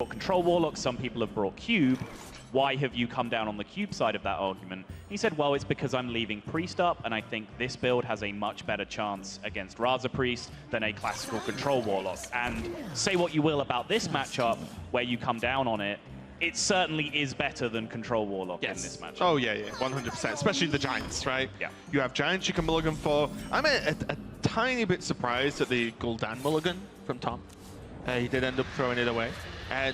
brought Control Warlock, some people have brought Cube. Why have you come down on the Cube side of that argument? He said, well, it's because I'm leaving Priest up, and I think this build has a much better chance against Raza Priest than a classical Control Warlock. And say what you will about this matchup, where you come down on it, it certainly is better than Control Warlock in this matchup. Oh, yeah, 100%. Especially the Giants, right? Yeah. You have Giants you can mulligan for. I'm a tiny bit surprised at the Gul'dan mulligan from Tom. He did end up throwing it away.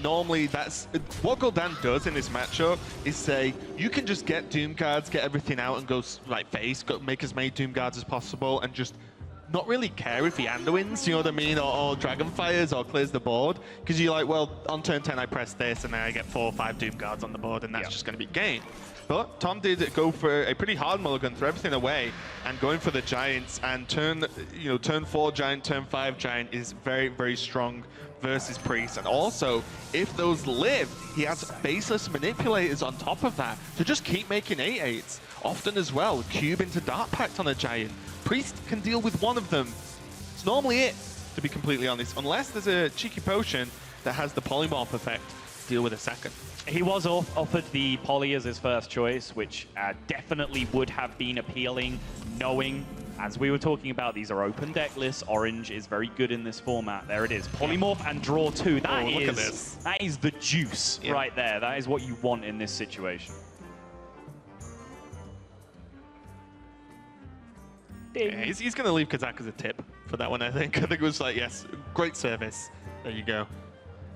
Normally, that's what Gul'dan does in this matchup is say, you can just get Doom Guards, get everything out and go like face, make as many Doom Guards as possible and just not really care if he underwins, you know what I mean, or Dragonfires or clears the board. Because you're like, well, on turn 10 I press this and then I get 4 or 5 Doom Guards on the board and that's just going to be game. But Tom did go for a pretty hard mulligan, throw everything away, and going for the Giants. And turn 4 Giant, turn 5 Giant is very, very strong versus Priest. And also, if those live, he has Faceless Manipulators on top of that to just keep making 8/8s. Often as well, Cube into Dark Pact on a Giant. Priest can deal with one of them. It's normally it, to be completely honest, unless there's a cheeky potion that has the polymorph effect to deal with a second. He was offered the Poly as his first choice, which definitely would have been appealing, knowing, as we were talking about, these are open deck lists. Orange is very good in this format. There it is. Polymorph and draw 2. Look at this. That is the juice right there. That is what you want in this situation. Yeah, he's going to leave Kazak as a tip for that one, I think. I think it was like, yes, great service. There you go.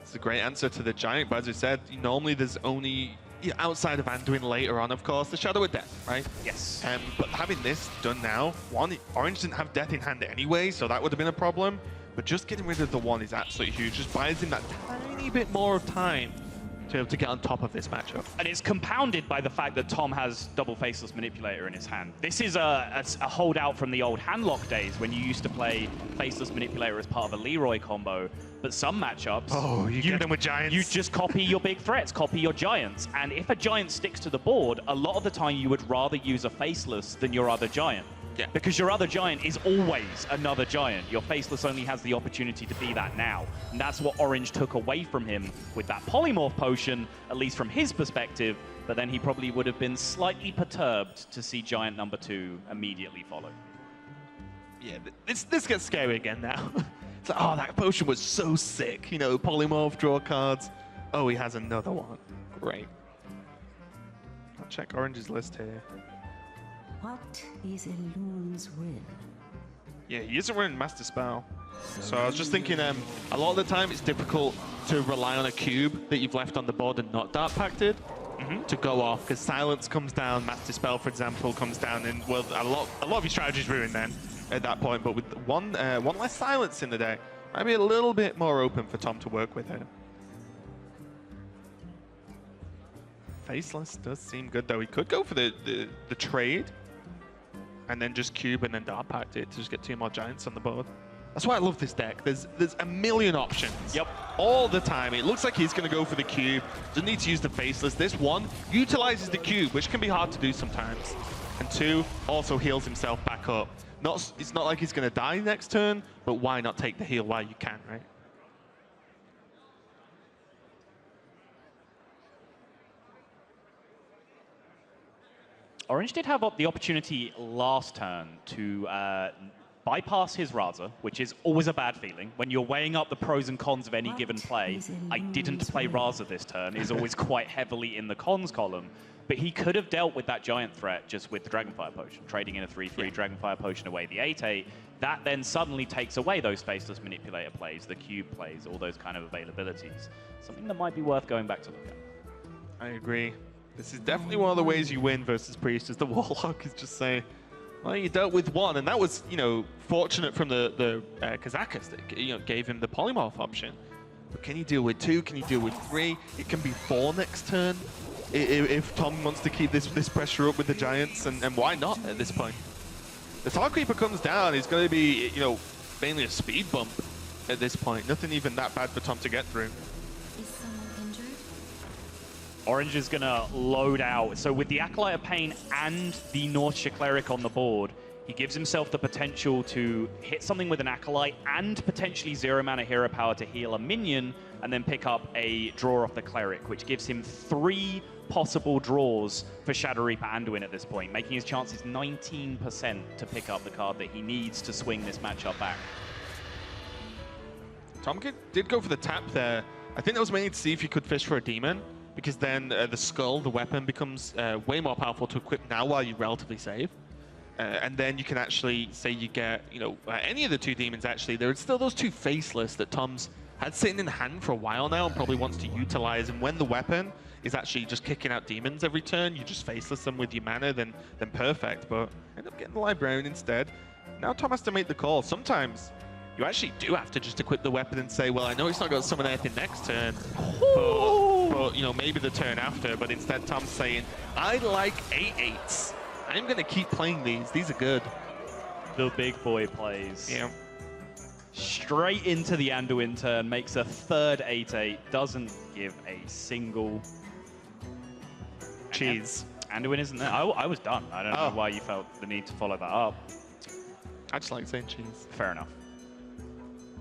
It's a great answer to the Giant, but as we said, normally there's only, outside of Anduin later on, of course, the Shadow of Death, right? Yes. But having this done now, one, Orange didn't have Death in hand anyway, so that would have been a problem. But just getting rid of the 1 is absolutely huge. Just buys him that tiny bit more of time to be able to get on top of this matchup. And it's compounded by the fact that Tom has double Faceless Manipulator in his hand. This is a holdout from the old handlock days when you used to play Faceless Manipulator as part of a Leroy combo. But some matchups, you get them with Giants. You just copy your big threats, copy your Giants. And if a Giant sticks to the board, a lot of the time you would rather use a Faceless than your other Giant. Yeah. Because your other Giant is always another Giant. Your Faceless only has the opportunity to be that now. And that's what Orange took away from him with that Polymorph potion, at least from his perspective. But then he probably would have been slightly perturbed to see Giant number 2 immediately follow. Yeah, this gets scary again now. It's like, oh, that potion was so sick. You know, Polymorph, draw cards. Oh, he has another one. Great. I'll check Orange's list here. What is Elun's will? Yeah, he isn't running Master Spell. So I was just thinking, a lot of the time it's difficult to rely on a cube that you've left on the board and not Dark Pacted to go off, because Silence comes down, Master Spell, for example, comes down, and well, a lot of your strategy's ruined then at that point. But with one less Silence in the deck, might be a little bit more open for Tom to work with here. Faceless does seem good though. He could go for the trade and then just cube and then Dark Pact it to just get 2 more Giants on the board. That's why I love this deck. There's a million options. Yep. All the time. It looks like he's going to go for the cube. Doesn't need to use the Faceless. This one utilizes the cube, which can be hard to do sometimes. And 2, also heals himself back up. It's not like he's going to die next turn, but why not take the heal while you can, right? Orange did have the opportunity last turn to bypass his Raza, which is always a bad feeling. When you're weighing up the pros and cons of any given play, I didn't play Raza this turn is always quite heavily in the cons column. But he could have dealt with that Giant threat just with the Dragonfire Potion, trading in a 3/3 Dragonfire Potion away the 8/8. That then suddenly takes away those Faceless Manipulator plays, the Cube plays, all those kind of availabilities. Something that might be worth going back to look at. I agree. This is definitely one of the ways you win versus Priest, is the Warlock is just saying, well, you dealt with 1, and that was, fortunate from the Kazakas that, gave him the Polymorph option. But can you deal with 2? Can you deal with 3? It can be 4 next turn if Tom wants to keep this pressure up with the Giants, and why not at this point? The Tar Creeper comes down, he's going to be, mainly a speed bump at this point. Nothing even that bad for Tom to get through. Orange is going to load out. So with the Acolyte of Pain and the Northshire Cleric on the board, He gives himself the potential to hit something with an Acolyte and potentially 0-mana hero power to heal a minion, and then pick up a draw off the Cleric, which gives him 3 possible draws for Shadow Reaper Anduin at this point, making his chances 19% to pick up the card that he needs to swing this matchup back. Tom did go for the tap there. I think that was mainly to see if he could fish for a demon, because then the skull, the weapon, becomes way more powerful to equip now while you're relatively safe. And then you can actually say you get, any of the 2 demons actually. There are still those 2 faceless that Tom's had sitting in hand for a while now and probably wants to utilize. And when the weapon is actually just kicking out demons every turn, you just faceless them with your mana, then perfect. But end up getting the Librarian instead. Now Tom has to make the call. Sometimes you actually do have to just equip the weapon and say, well, I know he's not going to summon anything next turn, but maybe the turn after. But instead, Tom's saying, I like 8/8s. I'm going to keep playing these. These are good. The big boy plays. Yeah. Straight into the Anduin turn, makes a third 8/8, doesn't give a single cheese. Anduin isn't there. I was done. I don't know why you felt the need to follow that up. I just like saying cheese. Fair enough.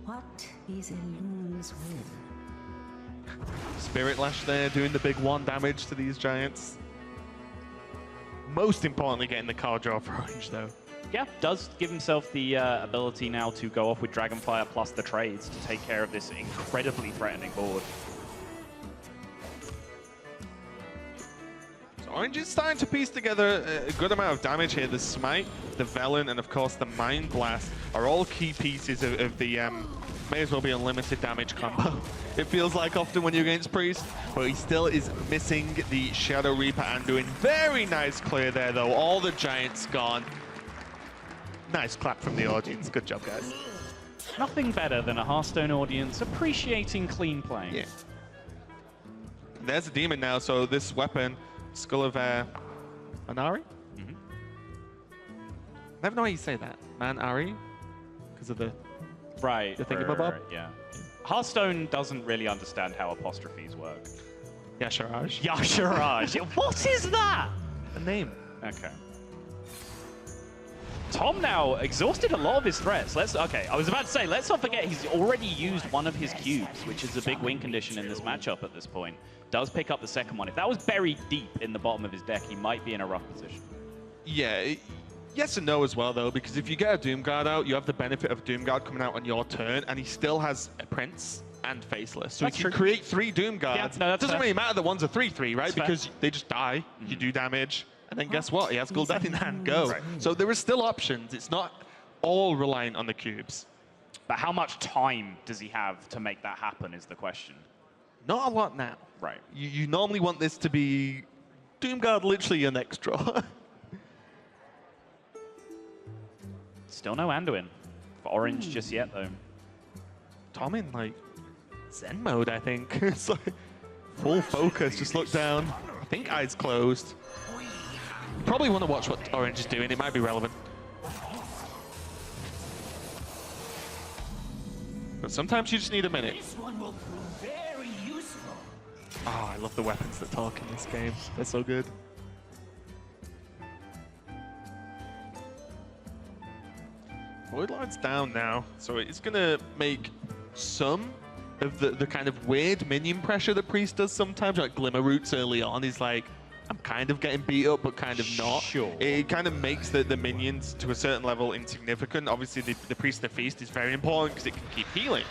What is a loon's will? Spirit Lash there, doing the big 1 damage to these giants. Most importantly, getting the card draw for Orange, though. Yeah, does give himself the ability now to go off with Dragonfire plus the trades to take care of this incredibly threatening board. So Orange is starting to piece together a good amount of damage here. The Smite, the Velen, and of course the Mind Blast are all key pieces of the may as well be unlimited damage combo. It feels like often when you're against Priest, but he still is missing the Shadow Reaper Anduin. Very nice clear there, though. All the giants gone. Nice clap from the audience. Good job, guys. Nothing better than a Hearthstone audience appreciating clean playing. Yeah. There's a demon now, so this weapon, Skull of Manari? Mm-hmm. I never know how you say that. Manari? Because of the... Right. The thingamabob? Yeah. Hearthstone doesn't really understand how apostrophes work. Yasharaj? Yasharaj. What is that? A name. Okay. Tom now exhausted a lot of his threats. Okay, I was about to say, let's not forget he's already used one of his cubes, which is a big win condition in this matchup at this point. Does pick up the second one. If that was buried deep in the bottom of his deck, he might be in a rough position. Yeah, yes and no as well, though, because if you get a Doomguard out, you have the benefit of Doomguard coming out on your turn, and he still has a Prince and Faceless. So That's he can true. create 3 Doomguards. Yeah, no, it doesn't really matter that one's a 3/3, right? That's because fair. they just die, you do damage, and then guess what? He has Gul'dan in hand, go. Right. So there are still options. It's not all reliant on the cubes. But how much time does he have to make that happen is the question. Not a lot now. Right. You normally want this to be Doomguard literally your next draw. Still no Anduin for Orange just yet, though. Tom in, like, Zen mode, I think. It's like full focus, just look down. I think eyes closed. You probably want to watch what Orange is doing. It might be relevant. But sometimes you just need a minute. This one will prove very useful. Oh, I love the weapons that talk in this game. They're so good. Void Lord's down now, so it's going to make some of the kind of weird minion pressure that Priest does sometimes, like Glimmer Roots early on. He's like, I'm kind of getting beat up, but kind of not. Sure. It kind of makes the minions, to a certain level, insignificant. Obviously, the Priest of the Feast is very important because it can keep healing.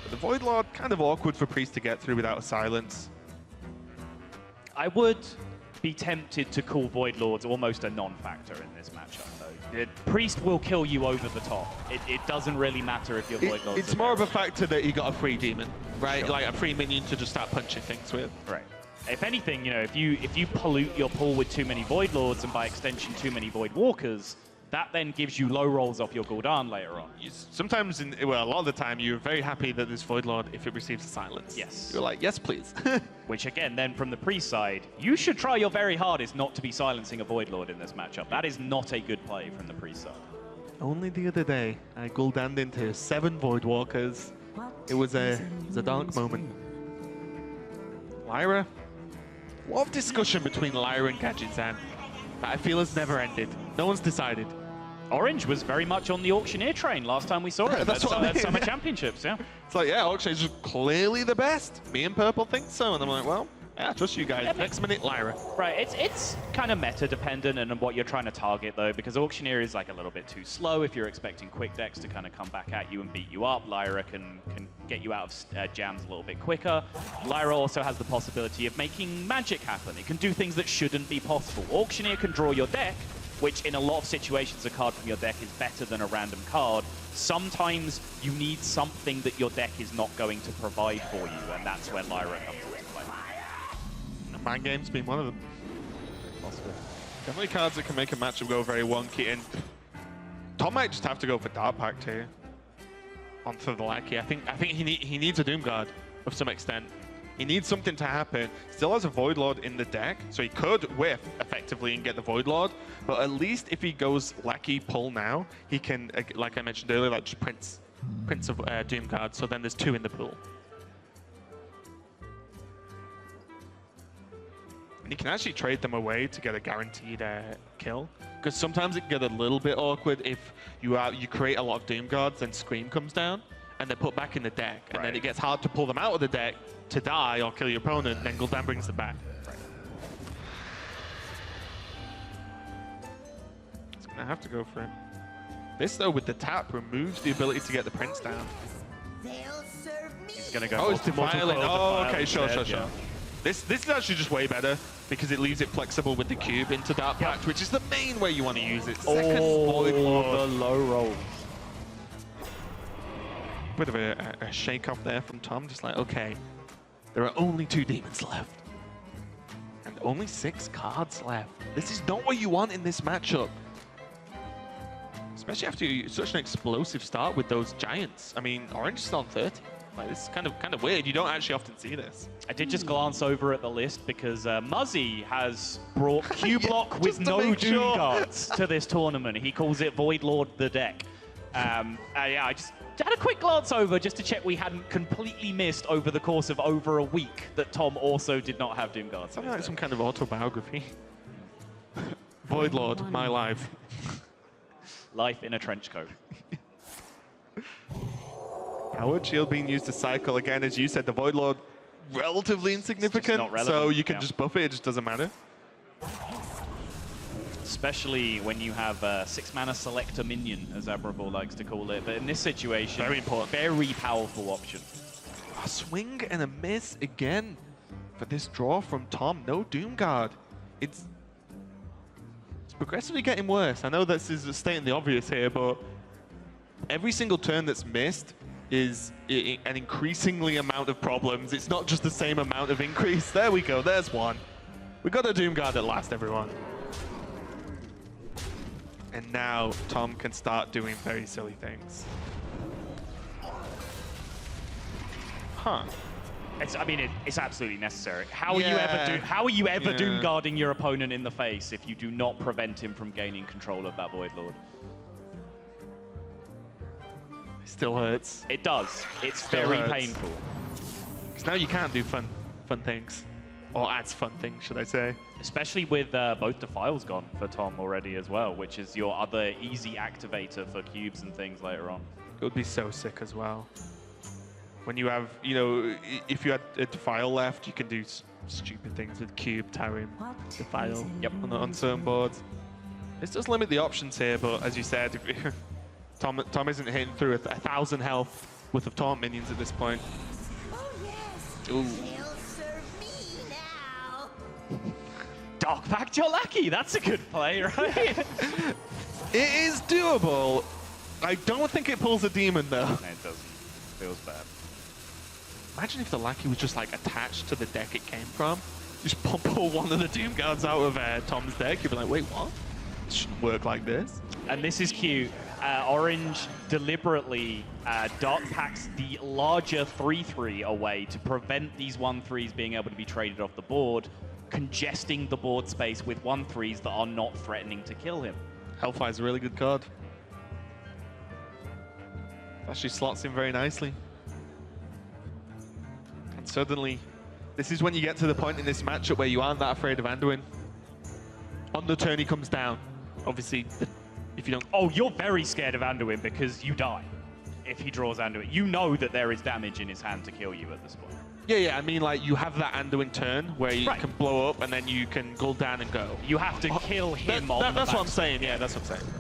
But the Void Lord, kind of awkward for Priest to get through without a silence. I would be tempted to call Void Lords almost a non-factor in this matchup, though. Priest will kill you over the top. It doesn't really matter if you're Void Lords. It's more of a factor that you got a free demon, right? Sure. Like a free minion to just start punching things with. Right. If anything, if you pollute your pool with too many Void Lords and by extension too many Void Walkers, that then gives you low rolls off your Gul'dan later on. Sometimes, a lot of the time, you're very happy that this Void Lord, if it receives a silence. Yes. You're like, yes, please. Which again, then from the Priest side, you should try your very hardest not to be silencing a Void Lord in this matchup. That is not a good play from the Priest side. Only the other day, I Gul'dan'd into 7 Void Walkers. It was a dark moment. Lyra. A lot of discussion between Lyra and Gadgetzan that I feel has never ended. No one's decided. Orange was very much on the Auctioneer train last time we saw it That's at, what I mean, Summer yeah. Championships, yeah. It's like, yeah, Auctioneer's just clearly the best. Me and Purple think so. And I'm like, well, yeah, I trust you guys. Yeah, Next minute, Lyra. Right, it's kind of meta dependent and on what you're trying to target though, because Auctioneer is like a little bit too slow if you're expecting quick decks to kind of come back at you and beat you up. Lyra can get you out of jams a little bit quicker. Lyra also has the possibility of making magic happen. It can do things that shouldn't be possible. Auctioneer can draw your deck, which in a lot of situations a card from your deck is better than a random card. Sometimes you need something that your deck is not going to provide for you, and that's where Lyra comes into play. Mind Games being one of them. Possibly. Definitely cards that can make a matchup go very wonky, and Tom might just have to go for Dark Pact here onto the Lackey. I think he needs a Doom Guard of some extent. He needs something to happen. Still has a Void Lord in the deck, so he could whiff effectively and get the Void Lord. But at least if he goes Lackey pull now, he can, like I mentioned earlier, like just Prince of Doom Guard. So then there's 2 in the pool. And you can actually trade them away to get a guaranteed kill. Because sometimes it can get a little bit awkward if you create a lot of Doom Guards, then Scream comes down, and they're put back in the deck. And then it gets hard to pull them out of the deck to die or kill your opponent, and then Gul'dan brings them back. He's going to have to go for it. This, though, with the tap, removes the ability to get the Prince down. He's going to go. Oh, it's Defiling. Oh, okay, sure. Yeah. This is actually just way better because it leaves it flexible with the cube into Dark Pact, which is the main way you want to use it. Second Void Lord. The low roll. Bit of a shake off there from Tom, just like, okay, there are only 2 demons left. And only 6 cards left. This is not what you want in this matchup. Especially after such an explosive start with those giants. I mean, Orange is on 30. Like, this is kind of weird. You don't actually often see this. I did just glance over at the list because Muzzy has brought Q-Block with just to no make Doom sure. Guards to this tournament. He calls it Void Lord the deck. Yeah, I just had a quick glance over just to check we hadn't completely missed over the course of over a week that Tom also did not have Doom Guards. Sounds like some kind of autobiography. Void Lord, my life. Life in a trench coat. Howard Shield being used to cycle again, as you said, the Void Lord relatively insignificant, not relevant, so you can yeah. just buff it, it just doesn't matter. Especially when you have a 6-mana selector minion, as Admirable likes to call it. But in this situation, Very important. Very powerful option. A swing and a miss again for this draw from Tom. No Doom Guard. It's progressively getting worse. I know this is stating the obvious here, but every single turn that's missed is an increasingly amount of problems. It's not just the same amount of increase. There we go. There's one. We got a Doom Guard at last, everyone. And now Tom can start doing very silly things. Huh. It's absolutely necessary. How are you ever Doom Guarding your opponent in the face if you do not prevent him from gaining control of that Void Lord? It still hurts. It does. It's Still very hurts. painful. Because now you can't do fun things. Or adds fun things, should I say. Especially with both Defiles gone for Tom already as well, which is your other easy activator for cubes and things later on. It would be so sick as well. When you have, you know, if you had a Defile left, you can do stupid things with Cube, Tarim, Defile on certain boards. This does limit the options here, but as you said, if Tom isn't hitting through 1,000 health worth of Taunt minions at this point. Oh yes. Ooh. They'll serve me now. Dark Pact your lackey, that's a good play, right? It is doable. I don't think it pulls a demon though. No, it doesn't. Feels bad. Imagine if the Lackey was just like attached to the deck it came from. Just pull one of the Doom Guards out of Tom's deck. You'd be like, wait, what? It shouldn't work like this. And this is cute. Orange deliberately Dark Pacts the larger 3/3 away to prevent these 1/3s being able to be traded off the board, congesting the board space with 1/3s that are not threatening to kill him. Hellfire's a really good card. Actually slots in very nicely. And suddenly, this is when you get to the point in this matchup where you aren't that afraid of Anduin. On the turn he comes down. Obviously, if you don't. Oh, you're very scared of Anduin because you die if he draws Anduin. You know that there is damage in his hand to kill you at this point. Yeah, I mean, like, you have that Anduin turn where you Right. can blow up and then you can Gul'dan and go. You have to kill him on the That's what I'm back. saying, yeah, that's what I'm saying.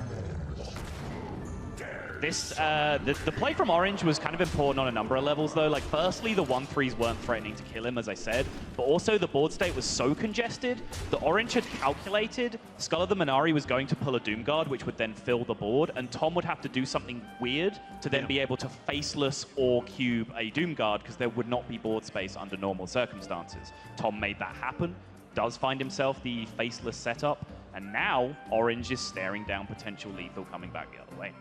This, the play from Orange was kind of important on a number of levels, though. Like, firstly, the 1-3s weren't threatening to kill him, as I said, but also the board state was so congested that Orange had calculated Skull of the Minari was going to pull a Doom Guard, which would then fill the board, and Tom would have to do something weird to then be able to faceless or cube a Doom Guard, because there would not be board space under normal circumstances. Tom made that happen, does find himself the faceless setup, and now Orange is staring down potential lethal coming back the other way.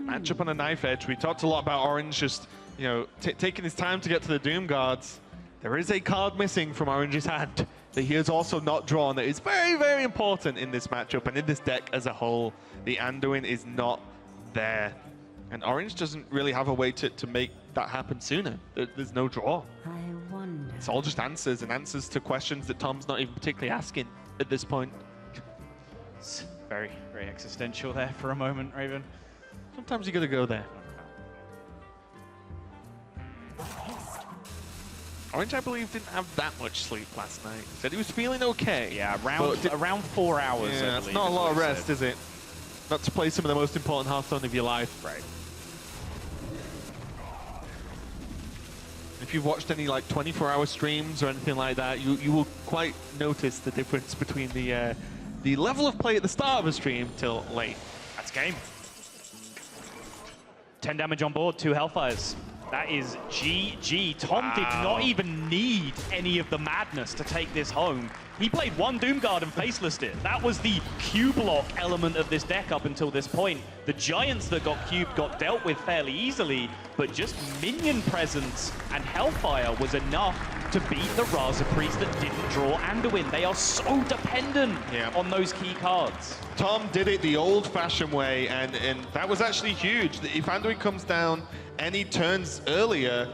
Matchup on a knife edge. We talked a lot about Orange just, you know, taking his time to get to the Doom Guards. There is a card missing from Orange's hand that he has also not drawn. That is very, very important in this matchup and in this deck as a whole. The Anduin is not there. And Orange doesn't really have a way to make that happen sooner. There's no draw. I wonder. It's all just answers and answers to questions that Tom's not even particularly asking at this point. It's very, very existential there for a moment, Raven. Sometimes you gotta go there. Orange, I believe, didn't have that much sleep last night. Said he was feeling okay. Yeah, around 4 hours. Yeah, that's not a lot of rest, is it? Not to play some of the most important Hearthstone of your life. Right. If you've watched any like 24-hour streams or anything like that, you will quite notice the difference between the level of play at the start of a stream till late. That's game. 10 damage on board, 2 Hellfires. That is GG. Tom did not even need any of the madness to take this home. He played 1 Doom Guard and facelessed it. That was the Q-block element of this deck up until this point. The Giants that got cubed got dealt with fairly easily, but just minion presence and Hellfire was enough to beat the Raza Priest that didn't draw Anduin. They are so dependent on those key cards. Tom did it the old-fashioned way, and that was actually huge. If Anduin comes down any turns earlier,